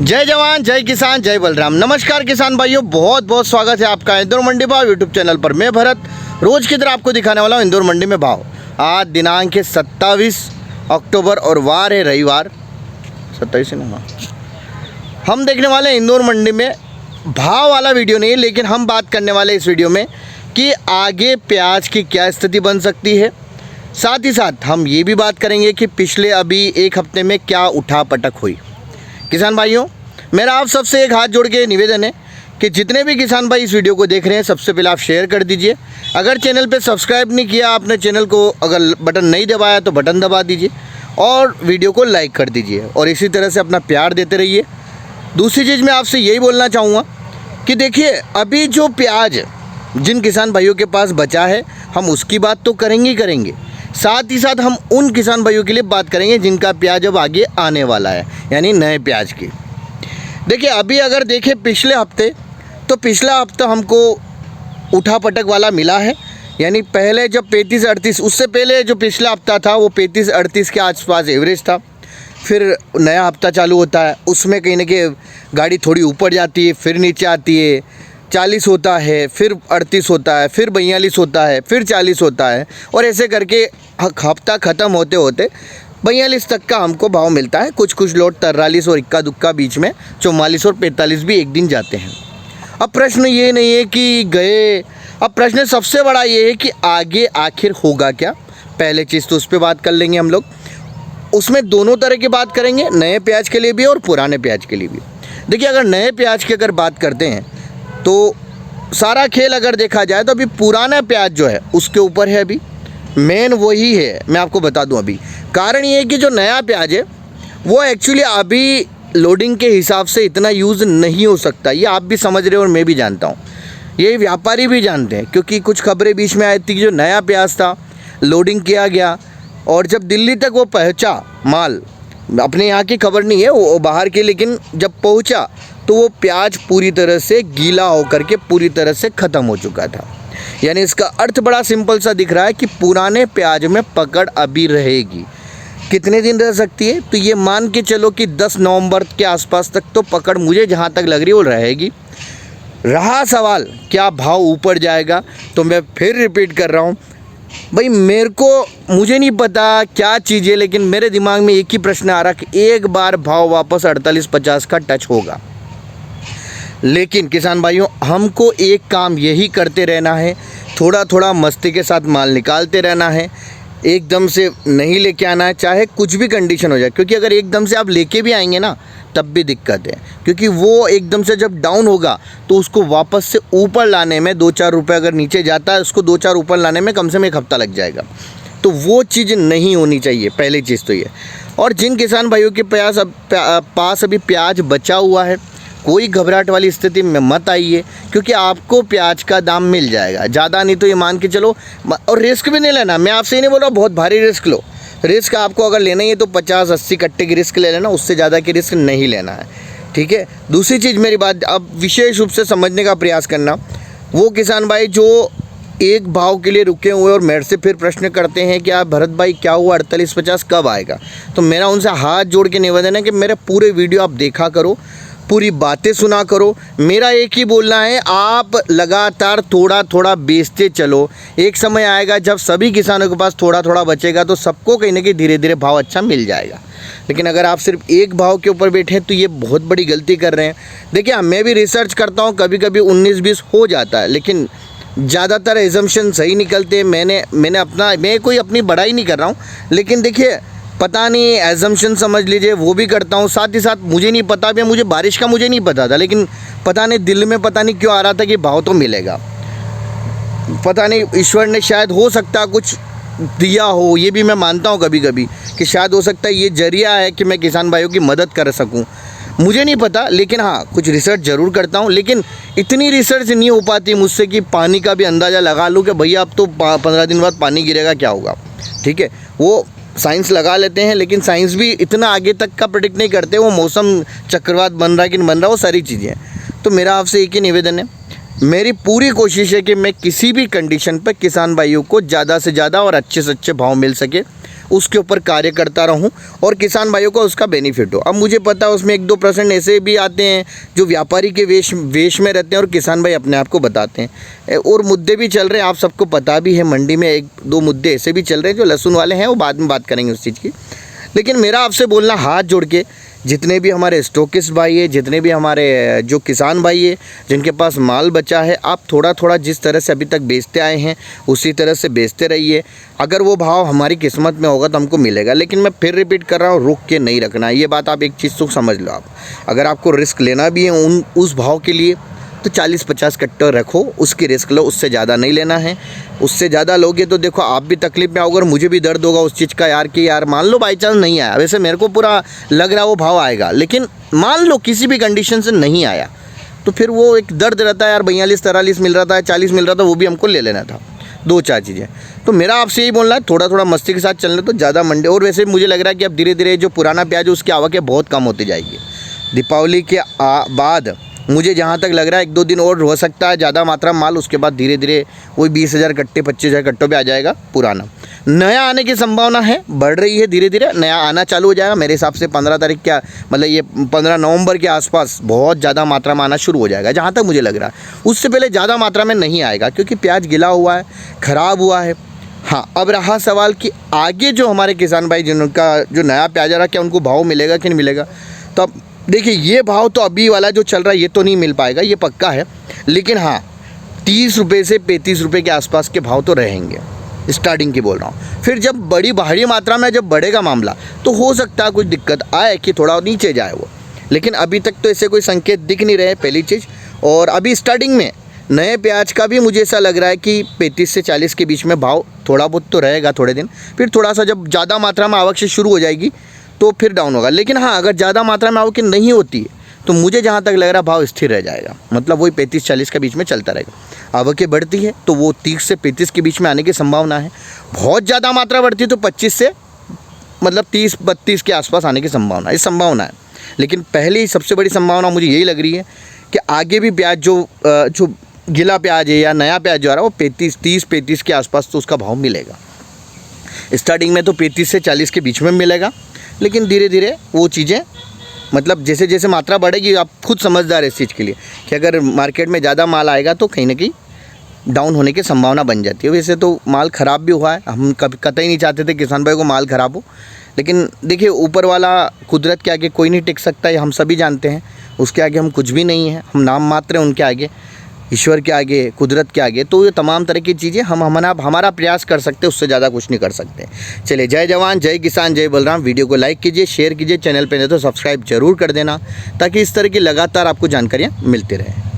जय जवान जय किसान जय बलराम। नमस्कार किसान भाइयों, बहुत बहुत स्वागत है आपका इंदौर मंडी भाव यूट्यूब चैनल पर। मैं भरत रोज की तरह आपको दिखाने वाला हूँ इंदौर मंडी में भाव। आज दिनांक है 27 अक्टूबर और वार है रविवार। 27 है ना। हम देखने वाले हैं इंदौर मंडी में भाव वाला वीडियो नहीं, लेकिन हम बात करने वाले इस वीडियो में कि आगे प्याज की क्या स्थिति बन सकती है। साथ ही साथ हम ये भी बात करेंगे कि पिछले अभी एक हफ्ते में क्या उठा पटक हुई। किसान भाइयों, मेरा आप सबसे एक हाथ जोड़ के निवेदन है कि जितने भी किसान भाई इस वीडियो को देख रहे हैं, सबसे पहले आप शेयर कर दीजिए। अगर चैनल पे सब्सक्राइब नहीं किया आपने, चैनल को अगर बटन नहीं दबाया तो बटन दबा दीजिए और वीडियो को लाइक कर दीजिए और इसी तरह से अपना प्यार देते रहिए। दूसरी चीज़ मैं आपसे यही बोलना चाहूँगा कि देखिए, अभी जो प्याज जिन किसान भाइयों के पास बचा है, हम उसकी बात तो करेंगे ही करेंगे। साथ ही साथ हम उन किसान भाइयों के लिए बात करेंगे जिनका प्याज अब आगे आने वाला है, यानी नए प्याज की। देखिए, अभी अगर देखें पिछले हफ्ते, तो पिछला हफ्ता हमको उठा पटक वाला मिला है। यानी पहले जब 35-38, उससे पहले जो पिछला हफ्ता था वो 35-38 के आसपास एवरेज था। फिर नया हफ्ता चालू होता है, उसमें कहीं ना कहीं गाड़ी थोड़ी ऊपर जाती है, फिर नीचे आती है। 40 होता है, फिर 38 होता है, फिर 42 होता है, फिर 40 होता है, और ऐसे करके हफ्ता ख़त्म होते होते 42 तक का हमको भाव मिलता है। कुछ कुछ लोट 43 और इक्का दुक्का बीच में 44 और 45 भी एक दिन जाते हैं। अब प्रश्न ये नहीं है कि गए, अब प्रश्न सबसे बड़ा ये है कि आगे आखिर होगा क्या। पहले चीज़ तो उस पर बात कर लेंगे हम लोग। उसमें दोनों तरह की बात करेंगे, नए प्याज के लिए भी और पुराने प्याज के लिए भी। देखिए, अगर नए प्याज की अगर बात करते हैं तो सारा खेल अगर देखा जाए तो अभी पुराना प्याज जो है उसके ऊपर है। अभी मेन वही है, मैं आपको बता दूं। अभी कारण ये है कि जो नया प्याज है वो एक्चुअली अभी लोडिंग के हिसाब से इतना यूज़ नहीं हो सकता। ये आप भी समझ रहे हो और मैं भी जानता हूँ, ये व्यापारी भी जानते हैं, क्योंकि कुछ खबरें बीच में आई थी कि जो नया प्याज था लोडिंग किया गया और जब दिल्ली तक वो पहुँचा माल, अपने यहाँ की खबर नहीं है, वो बाहर की, लेकिन जब पहुँचा तो वो प्याज पूरी तरह से गीला होकर के पूरी तरह से ख़त्म हो चुका था। यानी इसका अर्थ बड़ा सिंपल सा दिख रहा है कि पुराने प्याज में पकड़ अभी रहेगी। कितने दिन रह सकती है? तो ये मान के चलो कि 10 नवंबर के आसपास तक तो पकड़ मुझे जहाँ तक लग रही है वो रहेगी। रहा सवाल क्या भाव ऊपर जाएगा, तो मैं फिर रिपीट कर रहा हूँ भाई, मुझे नहीं पता क्या चीज़ है, लेकिन मेरे दिमाग में एक ही प्रश्न आ रहा कि एक बार भाव वापस 48-50 का टच होगा। लेकिन किसान भाइयों, हमको एक काम यही करते रहना है, थोड़ा थोड़ा मस्ती के साथ माल निकालते रहना है। एकदम से नहीं लेके आना है, चाहे कुछ भी कंडीशन हो जाए, क्योंकि अगर एकदम से आप लेके भी आएंगे ना तब भी दिक्कत है, क्योंकि वो एकदम से जब डाउन होगा तो उसको वापस से ऊपर लाने में 2-4 रुपये अगर नीचे जाता है, उसको 2-4 ऊपर लाने में कम से कम एक हफ्ता लग जाएगा। तो वो चीज़ नहीं होनी चाहिए, पहली चीज़ तो ये। और जिन किसान भाइयों के पास अभी प्याज बचा हुआ है, कोई घबराहट वाली स्थिति में मत आइए, क्योंकि आपको प्याज का दाम मिल जाएगा। ज़्यादा नहीं तो ये मान के चलो, और रिस्क भी नहीं लेना। मैं आपसे ही नहीं बोल रहा बहुत भारी रिस्क लो। रिस्क आपको अगर लेना ही है तो 50-80 कट्टे की रिस्क ले लेना, उससे ज़्यादा की रिस्क नहीं लेना है, ठीक है। दूसरी चीज़, मेरी बात अब विशेष रूप से समझने का प्रयास करना, वो किसान भाई जो एक भाव के लिए रुके हुए और मेरे से फिर प्रश्न करते हैं कि आप भरत भाई क्या हुआ 48-50 कब आएगा, तो मेरा उनसे हाथ जोड़ के निवेदन है कि मेरे पूरे वीडियो आप देखा करो, पूरी बातें सुना करो। मेरा एक ही बोलना है, आप लगातार थोड़ा थोड़ा बेचते चलो। एक समय आएगा जब सभी किसानों के पास थोड़ा थोड़ा बचेगा तो सबको कहीं ना कहीं धीरे धीरे भाव अच्छा मिल जाएगा। लेकिन अगर आप सिर्फ एक भाव के ऊपर बैठे तो ये बहुत बड़ी गलती कर रहे हैं। देखिए, मैं भी रिसर्च करता हूँ, कभी कभी 19-20 हो जाता है, लेकिन ज़्यादातर एजम्पशन सही निकलते हैं। मैं कोई अपनी बड़ाई नहीं कर रहा हूँ, लेकिन देखिए, पता नहीं एजम्पशन समझ लीजिए वो भी करता हूँ। साथ ही साथ मुझे नहीं पता भी, मुझे बारिश का मुझे नहीं पता था, लेकिन पता नहीं दिल में पता नहीं क्यों आ रहा था कि भाव तो मिलेगा। पता नहीं ईश्वर ने शायद हो सकता कुछ दिया हो, ये भी मैं मानता हूँ कभी कभी कि शायद हो सकता है ये जरिया है कि मैं किसान भाइयों की मदद कर सकूँ। मुझे नहीं पता, लेकिन हाँ, कुछ रिसर्च ज़रूर करता हूँ। लेकिन इतनी रिसर्च नहीं हो पाती मुझसे कि पानी का भी अंदाज़ा लगा लूँ कि भैया अब तो 15 दिन बाद पानी गिरेगा, क्या होगा, ठीक है। वो साइंस लगा लेते हैं, लेकिन साइंस भी इतना आगे तक का प्रेडिक्ट नहीं करते। वो मौसम चक्रवात बन रहा है कि नहीं बन रहा, वो सारी चीज़ें। तो मेरा आपसे एक ही निवेदन है, मेरी पूरी कोशिश है कि मैं किसी भी कंडीशन पर किसान भाइयों को ज़्यादा से ज़्यादा और अच्छे से अच्छे भाव मिल सके। उसके ऊपर कार्य करता रहूं और किसान भाइयों को उसका बेनिफिट हो। अब मुझे पता है उसमें 1-2% ऐसे भी आते हैं जो व्यापारी के वेश में रहते हैं और किसान भाई अपने आप को बताते हैं, और मुद्दे भी चल रहे हैं, आप सबको पता भी है। मंडी में 1-2 मुद्दे ऐसे भी चल रहे हैं जो लहसुन वाले हैं, वो बाद में बात करेंगे उस चीज़ की। लेकिन मेरा आपसे बोलना हाथ जोड़ के, जितने भी हमारे स्टॉकिस्ट भाई है, जितने भी हमारे जो किसान भाई है जिनके पास माल बचा है, आप थोड़ा थोड़ा जिस तरह से अभी तक बेचते आए हैं उसी तरह से बेचते रहिए। अगर वो भाव हमारी किस्मत में होगा तो हमको मिलेगा, लेकिन मैं फिर रिपीट कर रहा हूँ, रुक के नहीं रखना। ये बात आप एक चीज़ तो समझ लो। आप अगर आपको रिस्क लेना भी है उस भाव के लिए तो 40-50 कट्टे रखो, उसकी रिस्क लो, उससे ज़्यादा नहीं लेना है। उससे ज़्यादा लोगे तो देखो आप भी तकलीफ में आओगे और मुझे भी दर्द होगा उस चीज़ का यार, कि यार मान लो बाई चांस नहीं आया, वैसे मेरे को पूरा लग रहा वो भाव आएगा, लेकिन मान लो किसी भी कंडीशन से नहीं आया तो फिर वो एक दर्द रहता है यार, 42-43 मिल रहा था, 40 मिल रहा था, वो भी हमको ले लेना था। 2-4 चीज़ें। तो मेरा आपसे यही बोलना है, थोड़ा थोड़ा मस्ती के साथ चलने तो ज़्यादा मंडी। और वैसे मुझे लग रहा है कि अब धीरे धीरे जो पुराना प्याज है उसकी आवक है बहुत कम होती जाएगी। दीपावली के बाद मुझे जहाँ तक लग रहा है 1-2 दिन और हो सकता है ज़्यादा मात्रा माल, उसके बाद धीरे धीरे वही 20,000 कट्टे 25,000 कट्टों पे आ जाएगा पुराना। नया आने की संभावना है, बढ़ रही है धीरे धीरे, नया आना चालू हो जाएगा मेरे हिसाब से 15 तारीख क्या, मतलब ये 15 नवंबर के आसपास बहुत ज़्यादा मात्रा में आना शुरू हो जाएगा, जहाँ तक मुझे लग रहा है। उससे पहले ज़्यादा मात्रा में नहीं आएगा क्योंकि प्याज गिला हुआ है, ख़राब हुआ है। हाँ, अब रहा सवाल कि आगे जो हमारे किसान भाई जिनका जो नया प्याज आ रहा है, क्या उनको भाव मिलेगा कि नहीं मिलेगा। तो अब देखिए, ये भाव तो अभी वाला जो चल रहा है ये तो नहीं मिल पाएगा, ये पक्का है। लेकिन हाँ, 30 रुपये से 35 रुपये के आसपास के भाव तो रहेंगे, स्टार्टिंग की बोल रहा हूँ। फिर जब बड़ी भारी मात्रा में जब बढ़ेगा मामला तो हो सकता है कुछ दिक्कत आए कि थोड़ा नीचे जाए वो, लेकिन अभी तक तो ऐसे कोई संकेत दिख नहीं रहे, पहली चीज़। और अभी स्टार्टिंग में नए प्याज का भी मुझे ऐसा लग रहा है कि 35 से 40 के बीच में भाव थोड़ा बहुत तो रहेगा थोड़े दिन, फिर थोड़ा सा जब ज़्यादा मात्रा में आवक से शुरू हो जाएगी तो फिर डाउन होगा। लेकिन हाँ, अगर ज़्यादा मात्रा में आवक नहीं होती है तो मुझे जहाँ तक लग रहा है भाव स्थिर रह जाएगा, मतलब वही 35-40 के बीच में चलता रहेगा। आवकें बढ़ती है तो वो 30 से 35 के बीच में आने की संभावना है। बहुत ज़्यादा मात्रा बढ़ती है तो 25 से मतलब 30-32 के आसपास आने की संभावना है। लेकिन पहली सबसे बड़ी संभावना मुझे यही लग रही है कि आगे भी प्याज जो गिला प्याज है या नया प्याज जो आ रहा है वो 30-35 के आसपास तो उसका भाव मिलेगा। स्टार्टिंग में तो 35 से 40 के बीच में मिलेगा, लेकिन धीरे धीरे वो चीज़ें, मतलब जैसे जैसे मात्रा बढ़ेगी, आप खुद समझदार है इस चीज़ के लिए कि अगर मार्केट में ज़्यादा माल आएगा तो कहीं ना कहीं डाउन होने की संभावना बन जाती है। वैसे तो माल ख़राब भी हुआ है, हम कभी कतई नहीं चाहते थे किसान भाई को माल ख़राब हो, लेकिन देखिए ऊपर वाला कुदरत के आगे कोई नहीं टिक सकता, ये हम सभी जानते हैं। उसके आगे हम कुछ भी नहीं हैं, हम नाम मात्र हैं उनके आगे, ईश्वर के आगे, कुदरत के आगे। तो ये तमाम तरह की चीज़ें हम हमारा प्रयास कर सकते हैं, उससे ज़्यादा कुछ नहीं कर सकते। चलिए, जय जवान, जय किसान, जय बलराम। वीडियो को लाइक कीजिए, शेयर कीजिए, चैनल पे नहीं तो सब्सक्राइब जरूर कर देना ताकि इस तरह की लगातार आपको जानकारियाँ मिलती रहे।